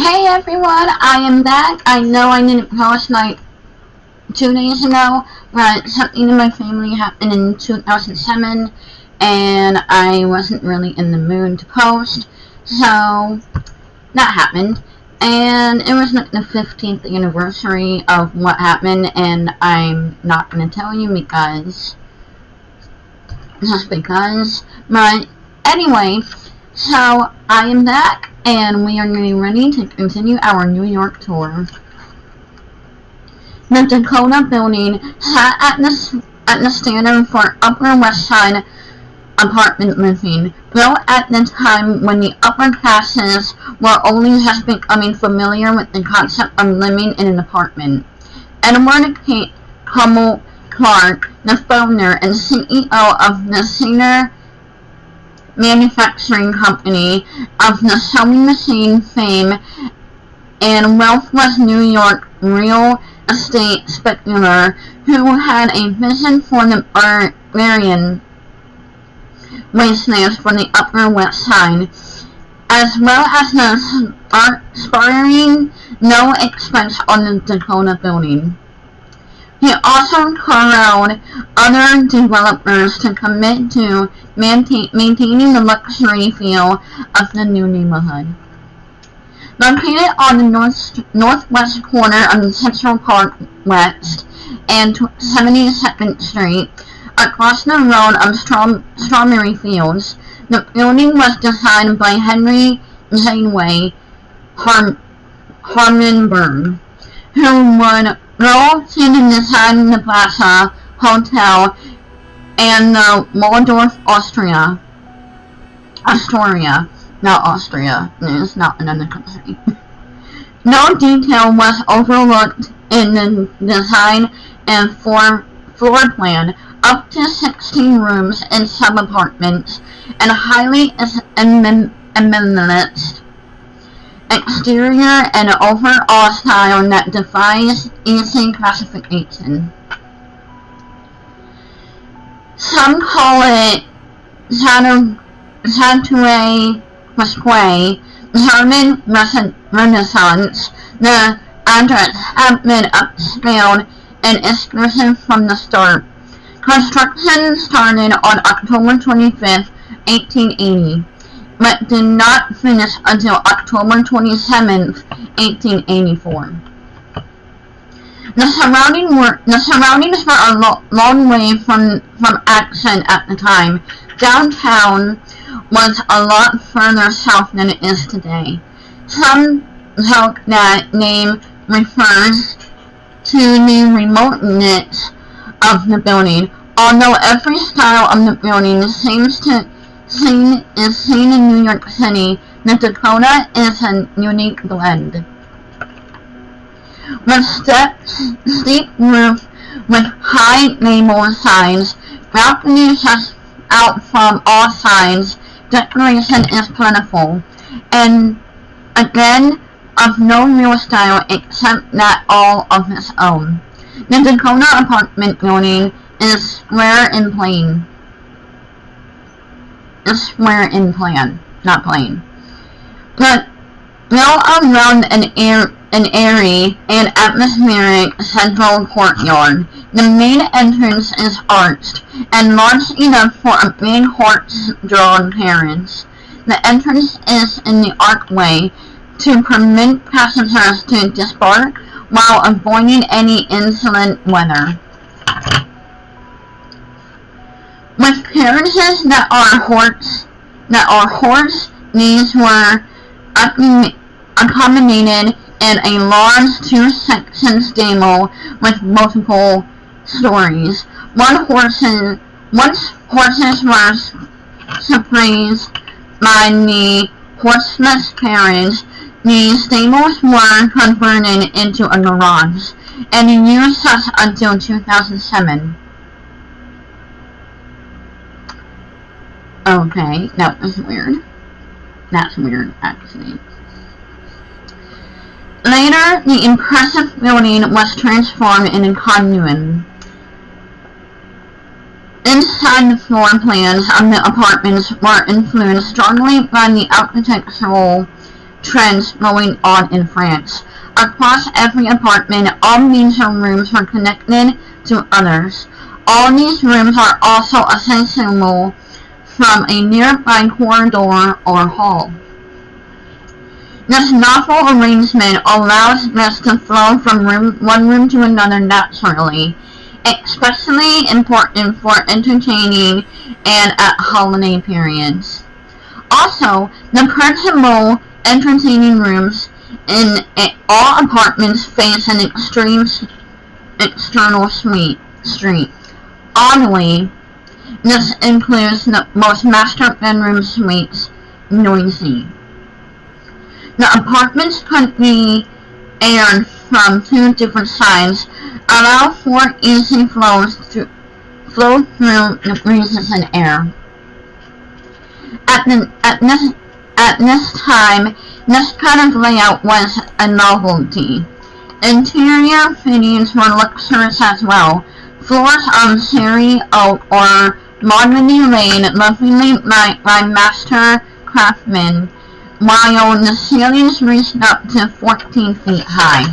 Hey everyone, I am back. I know I didn't post like 2 days ago, but something in my family happened in 2007 and I wasn't really in the mood to post, so that happened. And it was like the 15th anniversary of what happened, and I'm not going to tell you just because. But anyway, so I am back, and we are getting ready to continue our New York tour. The Dekota building sat at the standard for Upper West Side apartment living, built at the time when the upper classes were only just becoming familiar with the concept of living in an apartment. Edward Hummel Clark, the founder and CEO of the Singer Manufacturing Company of the sewing machine fame and wealth, was New York real estate speculator who had a vision for the Barbarian wastelands for the Upper West Side, as well as the spurring no expense on the Dekota building. He also corralled other developers to commit to maintaining the luxury feel of the new neighborhood. Located on the northwest corner of the Central Park West and 72nd Street, across the road of strawberry fields, the building was designed by Henry Janeway Harmonberg, who would go to the design of the Plaza Hotel and the Waldorf Astoria. Not Austria, it is not another country. No detail was overlooked in the design and floor plan, up to 16 rooms and sub-apartments, and a highly minimalist exterior and overall style that defies easy classification. Some call it Chateau Pasquale, German Renaissance. The address had been upscaled and exclusive from the start. Construction started on October 25, 1880, but did not finish until October 27, 1884. The surroundings were a long way from action at the time. Downtown was a lot further south than it is today. Some joke that name refers to the remoteness of the building, although every style of the building is seen in New York City. The Dekota is a unique blend. With steep roof with high label signs, balconies just out from all sides, decoration is plentiful, and again of no real style except that all of its own. The Dekota apartment building is square in plan, not plain. But built around an airy and atmospheric central courtyard. The main entrance is arched and large enough for a big horse-drawn carriage. The entrance is in the archway to permit passengers to disembark while avoiding any inclement weather. With carriages that are horse, these were accommodated in a large two-section stable with multiple stories. Once horses were surprised by the horseless carriage, the stables were converted into a garage, and used such until 2007. Okay, that was weird. That's weird, actually. Later, the impressive building was transformed into a condominium. Inside, the floor plans of the apartments were influenced strongly by the architectural trends going on in France. Across every apartment, all major rooms were connected to others. All these rooms are also accessible from a nearby corridor or hall. This novel arrangement allows guests to flow from one room to another naturally, especially important for entertaining and at holiday periods. Also, the principal entertaining rooms in all apartments face an external street. Oddly, this includes the most master bedroom suites, noisy. The apartments could be aired from two different sides, allow for easy flow through the breezes and air. At this time, this kind of layout was a novelty. Interior fittings were luxurious as well. Floors of cherry oak or mahogany laid lovingly by master craftsmen, while the ceilings reached up to 14 feet high.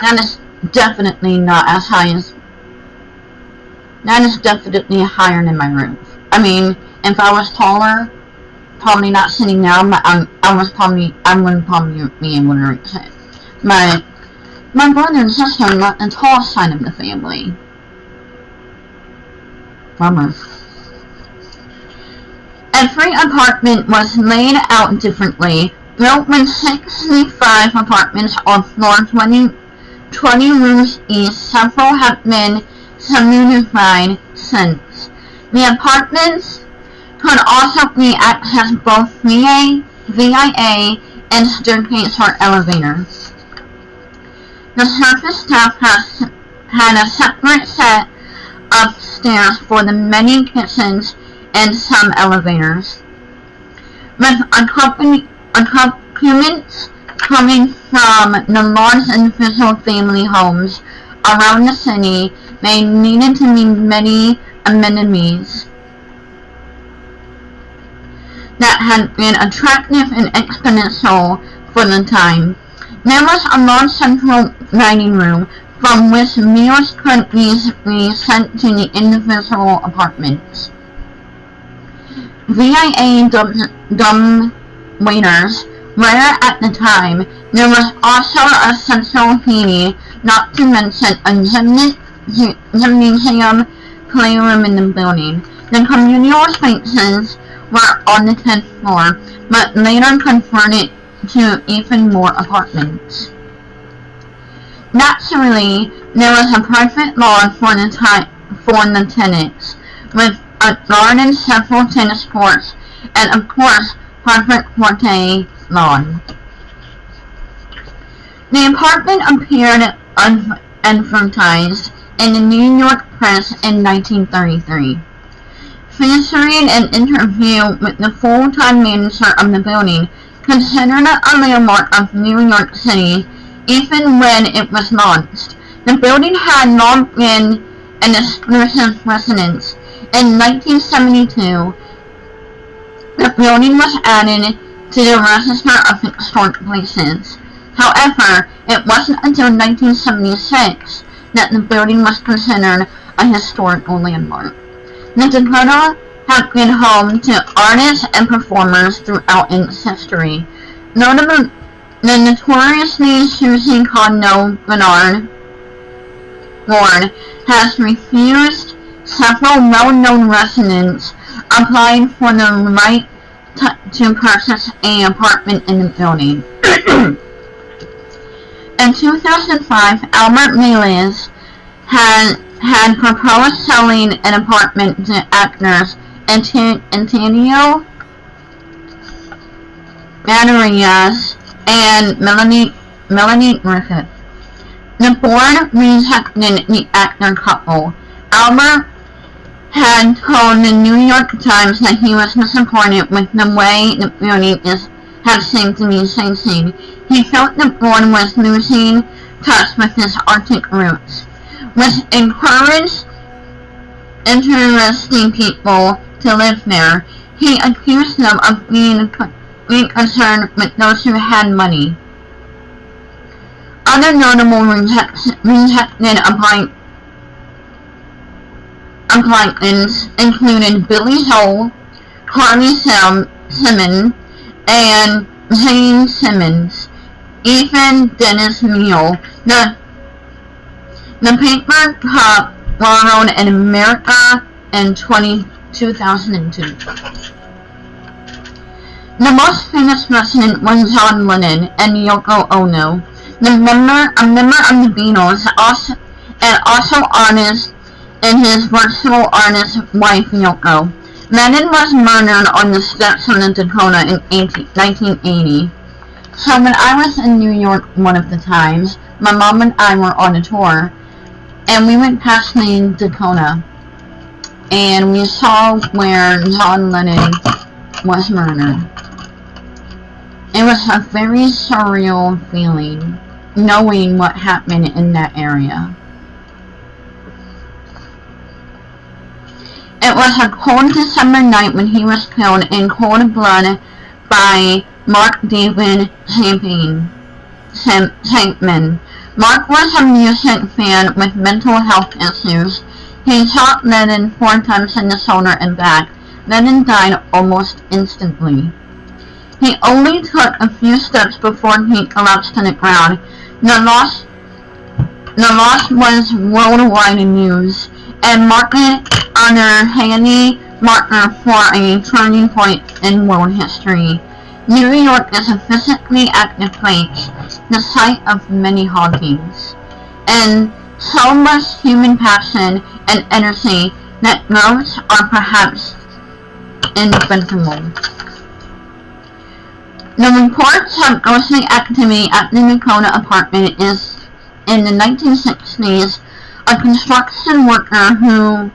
That is definitely not as high as... That is definitely higher than my roof. I mean, if I was taller, probably not sitting down, but I wouldn't probably be able to reach it. But my brother and sister are not the tall side of the family. Bummer. Every apartment was laid out differently. Built with 65 apartments on floor 20 rooms each, several have been subdivided since. The apartments could also be accessed both via and staircase or elevator. The surface staff had a separate set of stairs for the many kitchens and some elevators. With accompaniments coming from the large individual family homes around the city, there needed to be many amenities that had been attractive and exponential for the time. There was a large central dining room from which meals could be sent to the individual apartments. VIA dumb waiters rare at the time. There was also a central heating, not to mention a gymnasium playroom in the building. The communal spaces were on the 10th floor, but later converted to even more apartments. Naturally, there was a private lawn for the tenants, with a garden, several tennis courts, and of course, private forte lawn. The apartment appeared advertised in the New York press in 1933. Featuring an interview with the full-time manager of the building, considered a landmark of New York City even when it was launched. The building had long been an exclusive residence. In 1972, the building was added to the Register of Historic Places. However, it wasn't until 1976 that the building was considered a historical landmark. The Dekota have been home to artists and performers throughout its history. Notably, the notoriously choosy condo Bernard Ward has refused several well-known residents applying for the right to purchase an apartment in the building. In 2005, Albert Miles had proposed selling an apartment to actors Antonio Banderas and Melanie Griffith. The board rejected the actor couple. Albert had told the New York Times that he was disappointed with the way the building had seemed to be changing. He felt the board was losing touch with his Arctic roots, which encouraged interesting people to live there. He accused them of being being concerned with those who had money. Other notable rejected appointments included Billy Joel, Carly Simon, and Jane Simmons, even Dennis Neal. The paper cup was known in America in 2002. The most famous resident was John Lennon and Yoko Ono, a member of the Beatles, and also artist and his virtual artist wife Yoko. Lennon was murdered on the steps of the Dekota in 1980. So when I was in New York one of the times, my mom and I were on a tour, and we went past the Dekota, and we saw where John Lennon was murdered. It was a very surreal feeling, knowing what happened in that area. It was a cold December night when he was killed in cold blood by Mark David Chapman. Mark was a music fan with mental health issues. He shot Lennon 4 times in the shoulder and back. Lennon died almost instantly. He only took a few steps before he collapsed to the ground. The loss was worldwide news, and marked on a handy marker for a turning point in world history. New York is a physically active place, the site of many hauntings, and so much human passion and energy that ghosts are perhaps invincible. The reports of ghostly activity at the Dekota apartment is in the 1960s. A construction worker who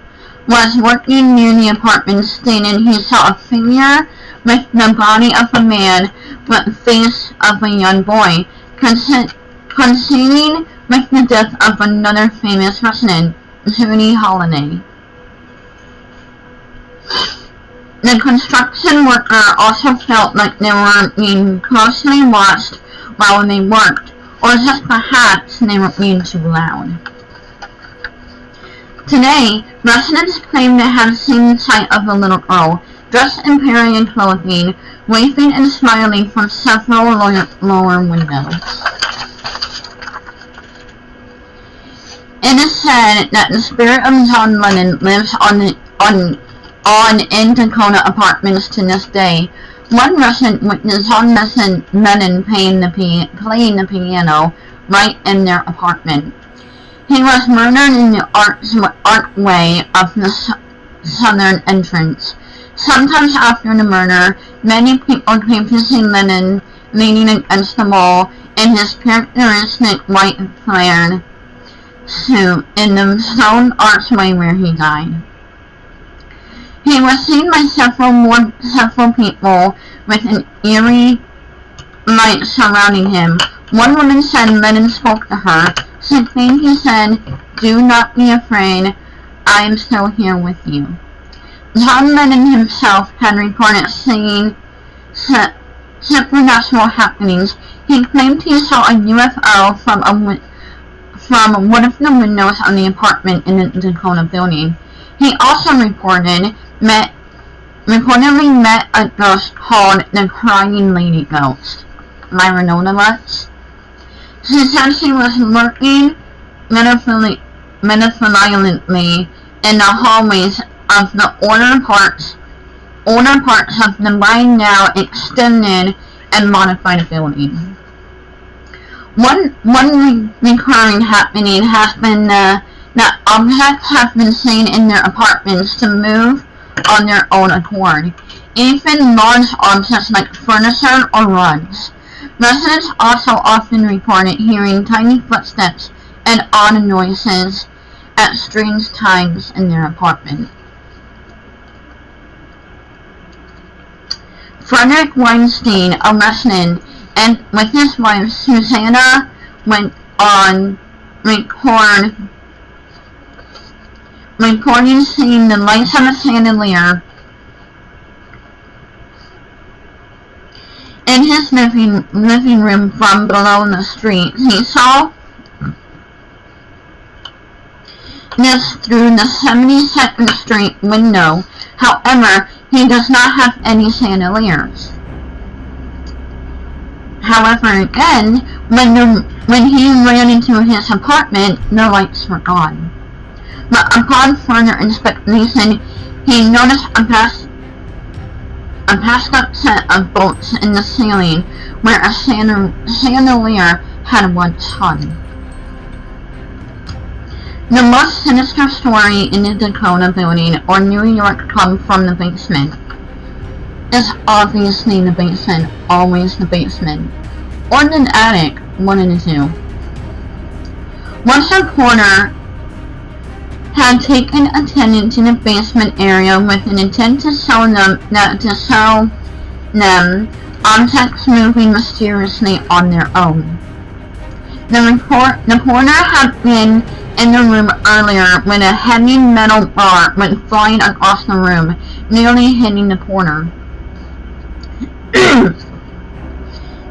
was working near the apartment stated he saw a figure with the body of a man but the face of a young boy, coinciding with the death of another famous resident, Judy Holliday. The construction worker also felt like they were being closely watched while they worked, or just perhaps they were being too loud. Today, residents claim to have seen the sight of a little girl, dressed in period clothing, waving and smiling from several lower windows. It is said that the spirit of John Lennon lives in Dekota apartments to this day. One resident witnessed John Lennon playing the piano right in their apartment. He was murdered in the archway of the southern entrance. Sometimes after the murder, many people came to see Lennon leaning against the wall in his characteristic white flared suit in the stone archway where he died. He was seen by several people with an eerie light surrounding him. One woman said Lennon spoke to her. She claimed he said, "Do not be afraid, I am still here with you." John Lennon himself had reported seeing supernatural happenings. He claimed he saw a UFO from one of the windows on the apartment in the Dekota building. He also reportedly met a ghost called the Crying Lady Ghost. Myra Nodelutz. She said she was lurking metaphorically in the hallways of the older parts of the by now extended and modified building. One recurring happening has been that objects have been seen in their apartments to move on their own accord, even large objects like furniture or rugs. Residents also often reported hearing tiny footsteps and odd noises at strange times in their apartment. Frederick Weinstein, a resident, and with his wife Susanna went on reporting seeing the lights of a chandelier In his living room from below the street, he saw this through the 72nd Street window. However, he does not have any chandeliers. However, again, when he ran into his apartment, the lights were gone. But upon further inspection, he noticed a passed up set of bolts in the ceiling where a chandelier had once hung. The most sinister story in the Dekota building or New York comes from the basement. It's obviously the basement, always the basement. Or the attic, one of the two. Once a porter had taken a tenant to the basement area with an intent to show them objects moving mysteriously on their own. The porter had been in the room earlier when a heavy metal bar went flying across the room, nearly hitting the porter.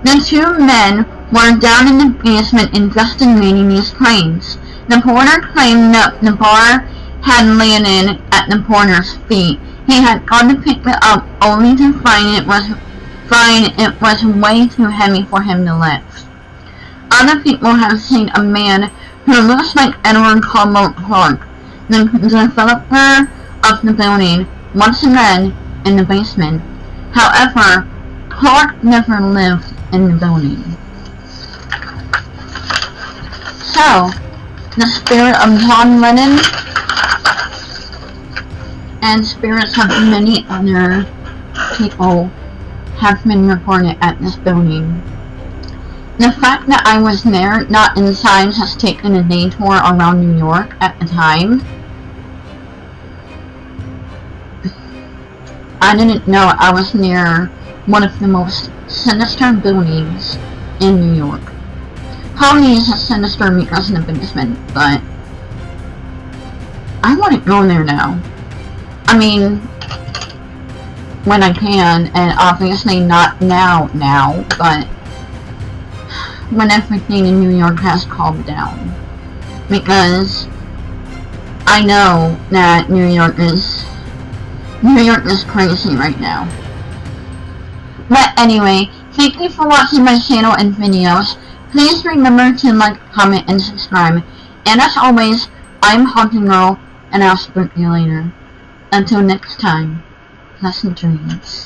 The two men were down in the basement investigating these claims. The porter claimed that the bar had landed at the porter's feet. He had gone to pick it up only to find it was way too heavy for him to lift. Other people have seen a man who looks like Edward Clark, the developer of the building, once again in the basement. However, Clark never lived in the building. So, the spirit of John Lennon and spirits of many other people have been reported at this building. The fact that I was there, not inside, has taken a day tour around New York at the time. I didn't know I was near one of the most sinister buildings in New York. Hauntings is sinister because of the basement, but I wouldn't go there now. I mean, when I can, and obviously not now, but when everything in New York has calmed down. Because I know that New York is crazy right now. But anyway, thank you for watching my channel and videos. Please remember to like, comment, and subscribe. And as always, I'm Haunting Girl, and I'll spook you later. Until next time, pleasant dreams.